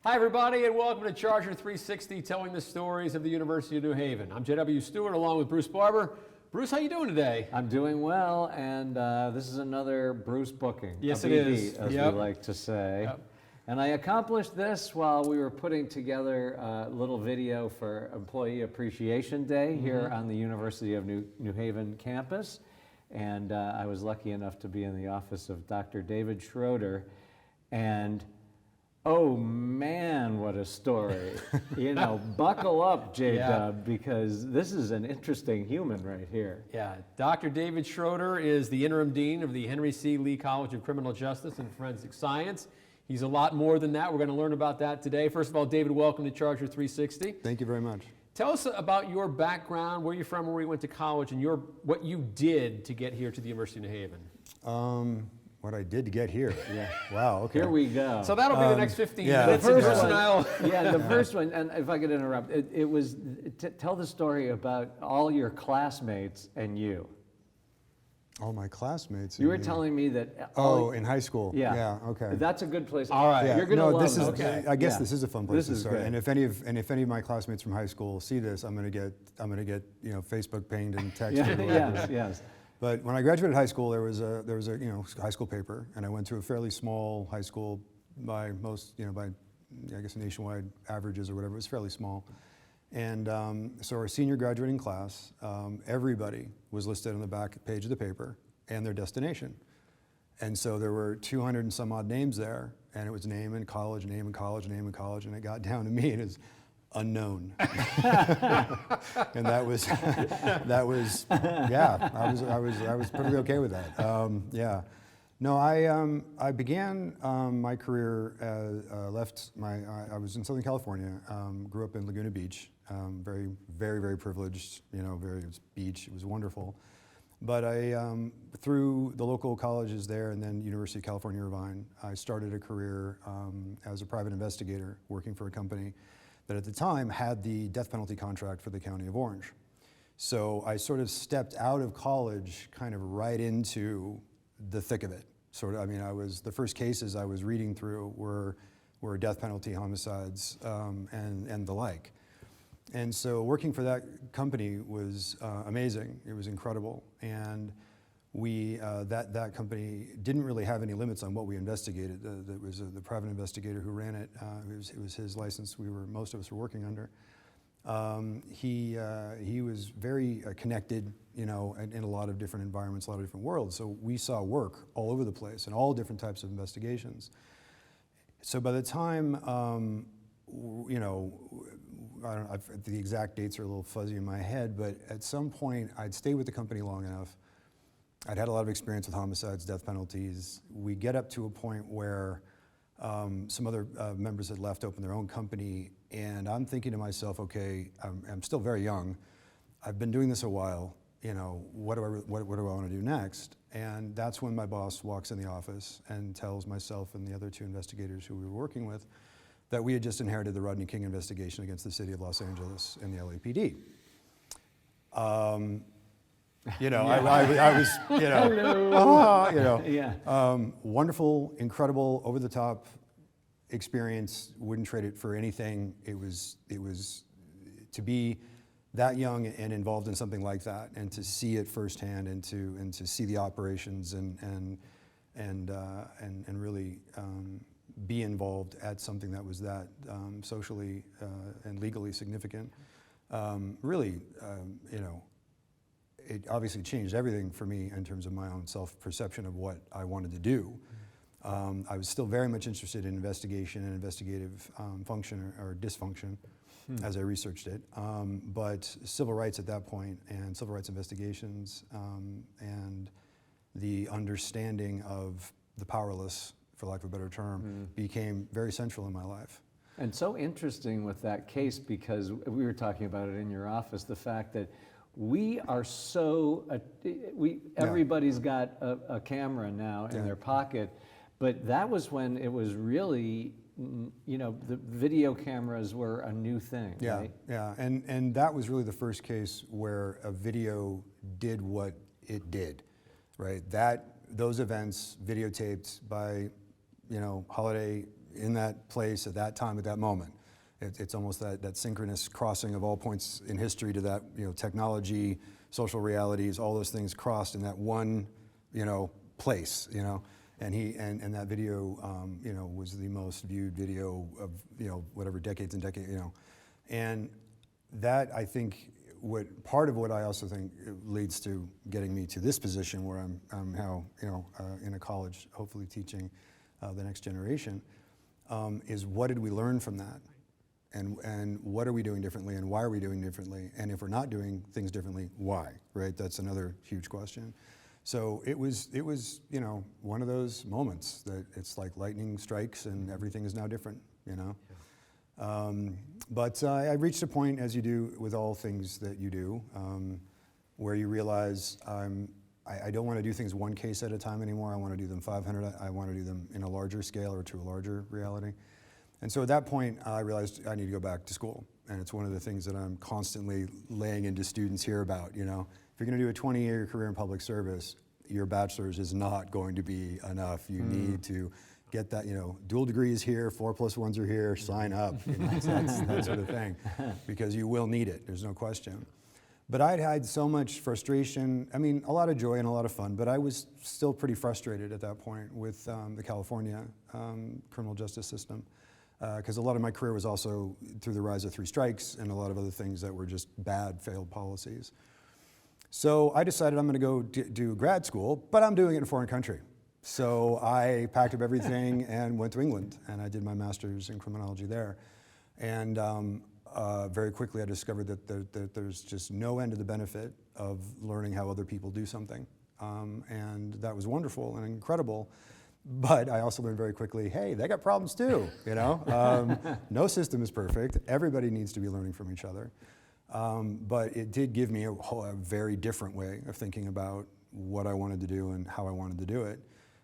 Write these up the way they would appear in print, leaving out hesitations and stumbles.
Hi everybody and welcome to Charger 360, telling the stories of the University of New Haven. I'm J.W. Stewart along with Bruce Barber. Bruce, how you doing today? I'm doing well, and this is another Bruce booking. Yes, a it BB, is. as Yep. we like to say. Yep. And I accomplished this while we were putting together a little video for Employee Appreciation Day here on the University of New Haven campus. And I was lucky enough to be in the office of Dr. David Schroeder. And oh man, what a story. You know, buckle up, J-Dub, because this is an interesting human right here. Yeah, Dr. David Schroeder is the interim dean of the Henry C. Lee College of Criminal Justice and Forensic Science. He's a lot more than that. We're going to learn about that today. First of all, David, welcome to Charger 360. Thank you very much. Tell us about your background, where you're from, where you went to college, and what you did to get here to the University of New Haven. What I did to get here. Yeah. Wow, okay. Here we go. So that'll be the next 15 yeah. minutes. The first Bruce and one, I'll- yeah, the first one, and if I could interrupt, it was, tell the story about all your classmates and you. All my classmates. You were telling me that in high school. yeah. Yeah, okay. That's a good place. All right. Yeah, You're gonna love this is, it. Okay. I guess Yeah. this is a fun place This to is start. good. And if any of my classmates from high school see this, I'm gonna get Facebook pinged and texted. Yeah, or whatever. yes, yes. But when I graduated high school, there was a high school paper, and I went to a fairly small high school by most by I guess nationwide averages or whatever. It was fairly small, and so our senior graduating class, everybody was listed on the back page of the paper and their destination, and so there were 200 and some odd names there, and it was name and college, name and college, name and college, and it got down to me and it was unknown. And that was yeah, I was perfectly okay with that. Yeah. No, I began my career I was in Southern California, grew up in Laguna Beach, very, very, very privileged, it was beach, it was wonderful. But through the local colleges there and then University of California, Irvine, I started a career as a private investigator working for a company that at the time had the death penalty contract for the County of Orange. So I sort of stepped out of college kind of right into the thick of it. The first cases I was reading through were death penalty homicides and the like. And so working for that company was amazing. It was incredible. And that company didn't really have any limits on what we investigated. There was the private investigator who ran it. It was his license most of us were working under. He was very connected, in a lot of different environments, a lot of different worlds. So we saw work all over the place and all different types of investigations. So by the time, the exact dates are a little fuzzy in my head, but at some point I'd stayed with the company long enough. I'd had a lot of experience with homicides, death penalties. We get up to a point where some other members had left, opened their own company, and I'm thinking to myself, okay, I'm still very young. I've been doing this a while. What do I want to do next? And that's when my boss walks in the office and tells myself and the other two investigators who we were working with that we had just inherited the Rodney King investigation against the city of Los Angeles and the LAPD. I was, Yeah. wonderful, incredible, over the top experience. Wouldn't trade it for anything. It was to be that young and involved in something like that, and to see it firsthand, and to see the operations and really be involved at something that was that socially and legally significant. It obviously changed everything for me in terms of my own self-perception of what I wanted to do. I was still very much interested in investigation and investigative function or dysfunction as I researched it. But civil rights at that point, and civil rights investigations, and the understanding of the powerless, for lack of a better term, became very central in my life. And so interesting with that case, because we were talking about it in your office, the fact that we are everybody's got a camera now in their pocket, but that was when it was really, the video cameras were a new thing, right? Yeah, and that was really the first case where a video did what it did, right? Those events videotaped by, holiday in that place at that time, at that moment. It's almost that synchronous crossing of all points in history to that, technology, social realities, all those things crossed in that one, place, And and that video, was the most viewed video of, whatever decades and decades, And that, I think, part of what I also think leads to getting me to this position where I'm now, in a college, hopefully teaching the next generation, is what did we learn from that? And what are we doing differently, and why are we doing differently? And if we're not doing things differently, why, right? That's another huge question. So it was, one of those moments that it's like lightning strikes and everything is now different, But I reached a point, as you do with all things that you do, where you realize I don't want to do things one case at a time anymore. I want to do them 500. I want to do them in a larger scale or to a larger reality. And so at that point, I realized I need to go back to school. And it's one of the things that I'm constantly laying into students here about, If you're going to do a 20-year career in public service, your bachelor's is not going to be enough. You need to get that, dual degrees here, 4+1s are here, sign up. That's that sort of thing. Because you will need it, there's no question. But I'd had so much frustration, a lot of joy and a lot of fun, but I was still pretty frustrated at that point with the California criminal justice system. Because a lot of my career was also through the rise of 3 strikes and a lot of other things that were just bad, failed policies. So I decided I'm going to go do grad school, but I'm doing it in a foreign country. So I packed up everything and went to England, and I did my master's in criminology there. And very quickly I discovered that there's just no end to the benefit of learning how other people do something. And that was wonderful and incredible. But I also learned very quickly, hey, they got problems too, No system is perfect. Everybody needs to be learning from each other. But it did give me a very different way of thinking about what I wanted to do and how I wanted to do it,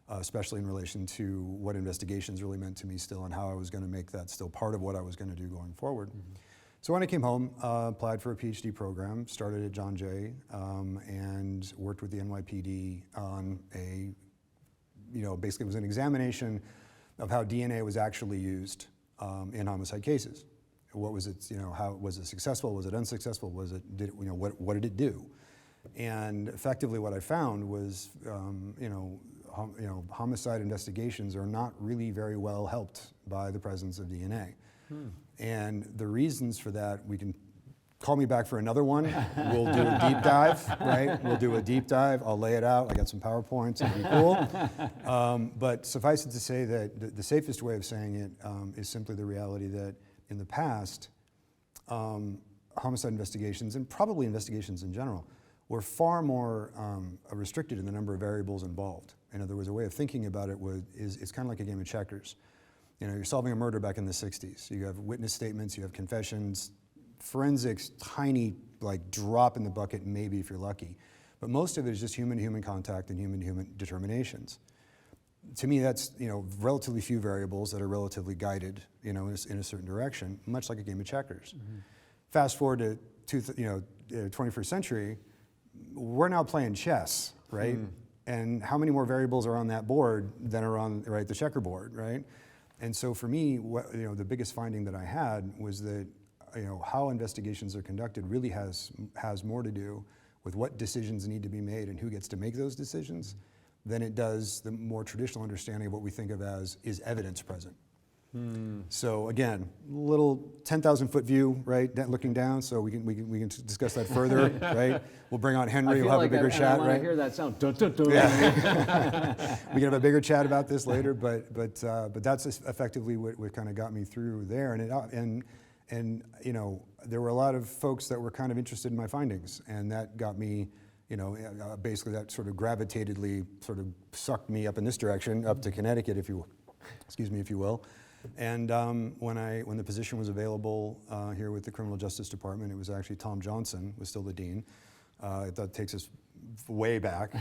especially in relation to what investigations really meant to me still and how I was going to make that still part of what I was going to do going forward. Mm-hmm. So when I came home, applied for a PhD program, started at John Jay, and worked with the NYPD on basically it was an examination of how DNA was actually used in homicide cases. What was it, how was it successful? Was it unsuccessful? What did it do? And effectively what I found was, homicide investigations are not really very well helped by the presence of DNA. And the reasons for that, we can call me back for another one. We'll do a deep dive, right? We'll do a deep dive. I'll lay it out. I got some PowerPoints. It'll be cool. But suffice it to say that the safest way of saying it is simply the reality that in the past, homicide investigations, and probably investigations in general, were far more restricted in the number of variables involved. In other words, a way of thinking about it it's kind of like a game of checkers. You're solving a murder back in the 60s. You have witness statements, you have confessions, forensics, tiny drop in the bucket, maybe if you're lucky. But most of it is just human-to-human contact and human-to-human determinations. To me, that's relatively few variables that are relatively guided, in a certain direction, much like a game of checkers. Mm-hmm. Fast forward to 21st century, we're now playing chess, right? And how many more variables are on that board than are on the checkerboard, right? And so for me, the biggest finding that I had was that how investigations are conducted really has more to do with what decisions need to be made and who gets to make those decisions than it does the more traditional understanding of what we think of as is evidence present. So again, little 10,000-foot view, right, looking down. So we can discuss that further, right? We'll bring on Henry. We'll have a bigger chat, right? I hear that sound. Dun, dun, dun. Yeah. We can have a bigger chat about this later, but that's effectively what kind of got me through there. And there were a lot of folks that were kind of interested in my findings, and that got me. Basically that sort of gravitatedly sort of sucked me up in this direction, up to Connecticut, if you will. And when the position was available here with the Criminal Justice Department, it was actually Tom Johnson was still the dean. That takes us way back.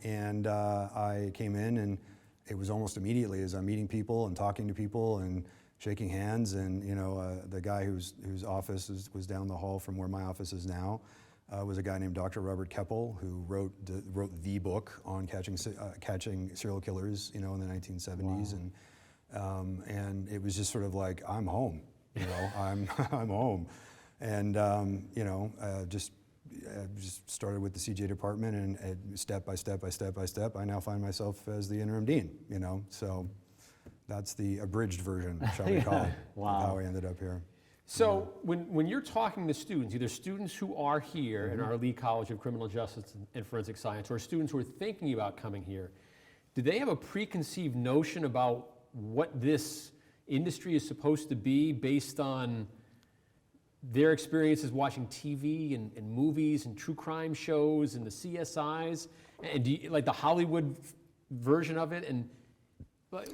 And I came in, and it was almost immediately as I'm meeting people and talking to people and shaking hands. And the guy whose office was down the hall from where my office is now was a guy named Dr. Robert Keppel, who wrote the book on catching serial killers, in the 1970s. Wow. And it was just sort of like, I'm home, you know, I'm home. And, just started with the CJ department, and step by step, I now find myself as the interim dean, you know, so that's the abridged version, shall we call it, Wow. of how I ended up here. So when you're talking to students, either students who are here in our Lee College of Criminal Justice and Forensic Science, or students who are thinking about coming here, do they have a preconceived notion about what this industry is supposed to be based on their experiences watching TV and movies and true crime shows and the CSIs, and do you, like the Hollywood version of it, and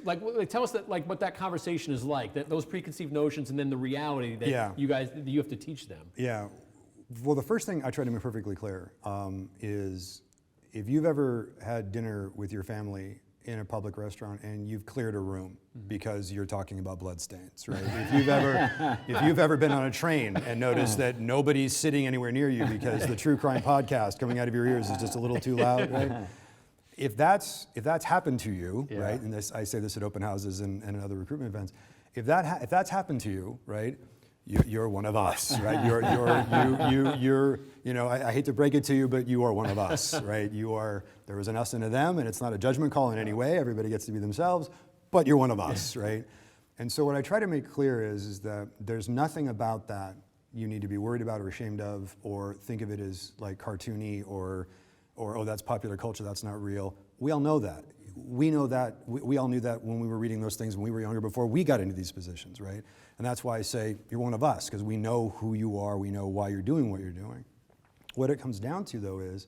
like tell us that, like, what that conversation is like, that those preconceived notions and then the reality that you have to teach them. Yeah. Well, the first thing I try to make perfectly clear is if you've ever had dinner with your family in a public restaurant and you've cleared a room because you're talking about bloodstains, right? If you've ever been on a train and noticed that nobody's sitting anywhere near you because the true crime podcast coming out of your ears is just a little too loud, right? If that's happened to you, right? And this, I say this at open houses and other recruitment events. If that's happened to you, right? You're one of us, right? You're you know, I hate to break it to you, but you are one of us, right? There was an us and a them, and it's not a judgment call in any way. Everybody gets to be themselves, but you're one of us, right? And so what I try to make clear is that there's nothing about that you need to be worried about or ashamed of, or think of it as like cartoony or oh, that's popular culture, that's not real. We all know that. We know that. We all knew that when we were reading those things when we were younger, before we got into these positions, right? And that's why I say you're one of us, because we know who you are, we know why you're doing what you're doing. What it comes down to, though, is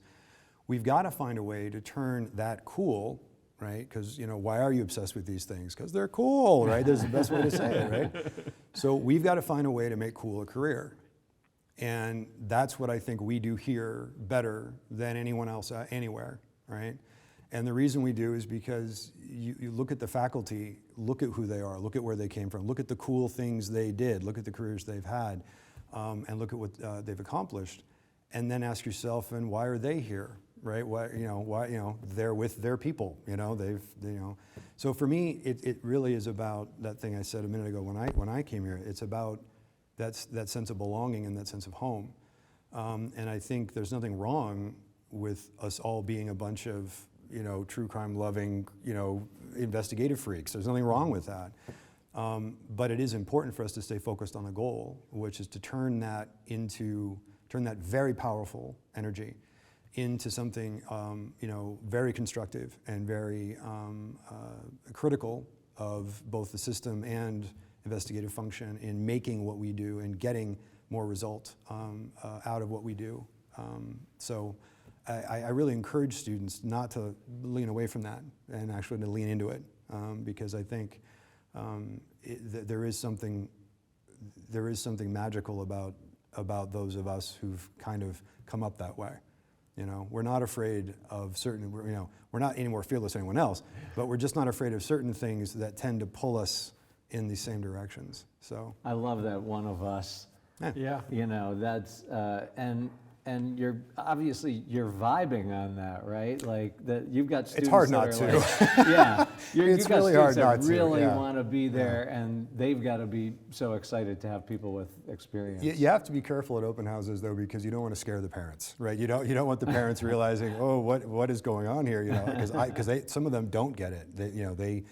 we've got to find a way to turn that cool, right? Because, you know, why are you obsessed with these things? Because they're cool, right? That's the best way to say it, right? So we've got to find a way to make cool a career. And that's what I think we do here better than anyone else anywhere, right? And the reason we do is because you look at the faculty, look at who they are, look at where they came from, look at the cool things they did, look at the careers they've had, and look at what they've accomplished, and then ask yourself, and why are they here, right? Why they're with their people, So for me, it really is about that thing I said a minute ago when I came here. It's about that sense of belonging and that sense of home. And I think there's nothing wrong with us all being a bunch of, true crime loving, investigative freaks. There's nothing wrong with that. But it is important for us to stay focused on the goal, which is to turn that very powerful energy into something, very constructive and very critical of both the system and investigative function in making what we do and getting more result out of what we do. So I really encourage students not to lean away from that and actually to lean into it, because I think there is something magical about those of us who've kind of come up that way. We're not afraid of certain, we're not any more fearless than anyone else, but we're just not afraid of certain things that tend to pull us in these same directions. So I love that one of us. Yeah. That's and you're obviously vibing on that, right? Like that you've got students. It's hard that not are to. Like, yeah, It's you've got really hard students that not to, really yeah. want to be there, and they've got to be so excited to have people with experience. You have to be careful at open houses, though, because you don't want to scare the parents, right? You don't want the parents realizing, oh, what is going on here? Because some of them don't get it. They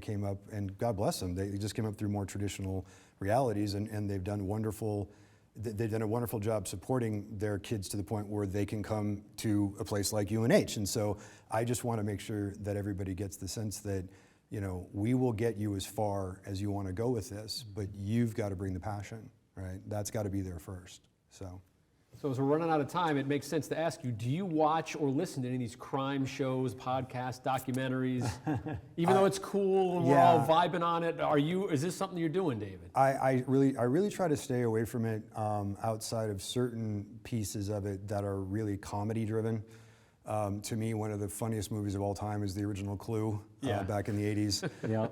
came up, and God bless them, they just came up through more traditional realities, and they've done a wonderful job supporting their kids to the point where they can come to a place like UNH. And so I just want to make sure that everybody gets the sense that, we will get you as far as you want to go with this, but you've got to bring the passion, right? That's got to be there first, so. So as we're running out of time, it makes sense to ask you, do you watch or listen to any of these crime shows, podcasts, documentaries? Even though it's cool and we're all vibing on it, is this something you're doing, David? I really try to stay away from it outside of certain pieces of it that are really comedy driven. To me, one of the funniest movies of all time is the original Clue back in the 80s. Yeah.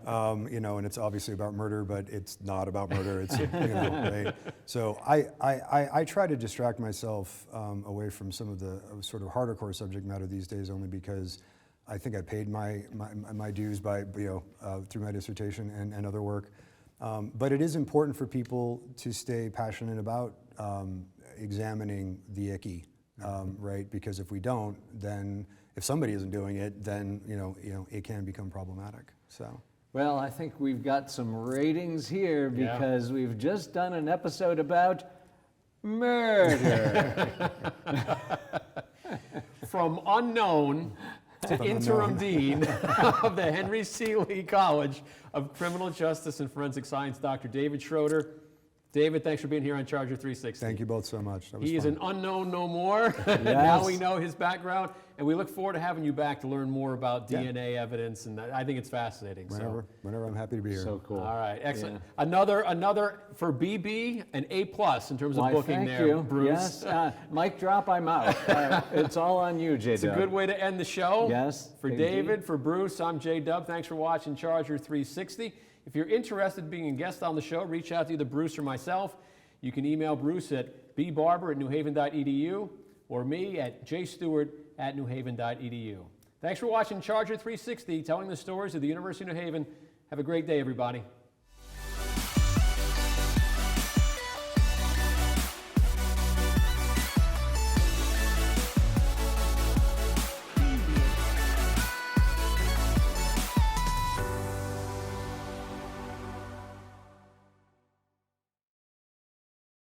And it's obviously about murder, but it's not about murder. It's right? So I try to distract myself away from some of the sort of harder core subject matter these days, only because I think I paid my dues by, through my dissertation and other work. But it is important for people to stay passionate about examining the icky, right? Because if we don't, then if somebody isn't doing it, then it can become problematic. So. Well, I think we've got some ratings here Yeah. because we've just done an episode about murder. From unknown to interim dean of the Henry C. Lee College of Criminal Justice and Forensic Science, Dr. David Schroeder. David, thanks for being here on Charger 360. Thank you both so much. That was He is fun. an unknown no more. Now we know his background, and we look forward to having you back to learn more about DNA evidence, and I think it's fascinating. Whenever I'm happy to be here. So cool. All right, excellent. Yeah. Another for BB, an A+ in terms of Why, booking thank there, you. Bruce. Yes, mic drop, I'm out. It's all on you, J. It's a good way to end the show. Yes, For indeed. David, for Bruce, I'm J. Dub. Thanks for watching Charger 360. If you're interested in being a guest on the show, reach out to either Bruce or myself. You can email Bruce at bbarber@newhaven.edu or me at jstewart@newhaven.edu. Thanks for watching Charger 360, telling the stories of the University of New Haven. Have a great day, everybody.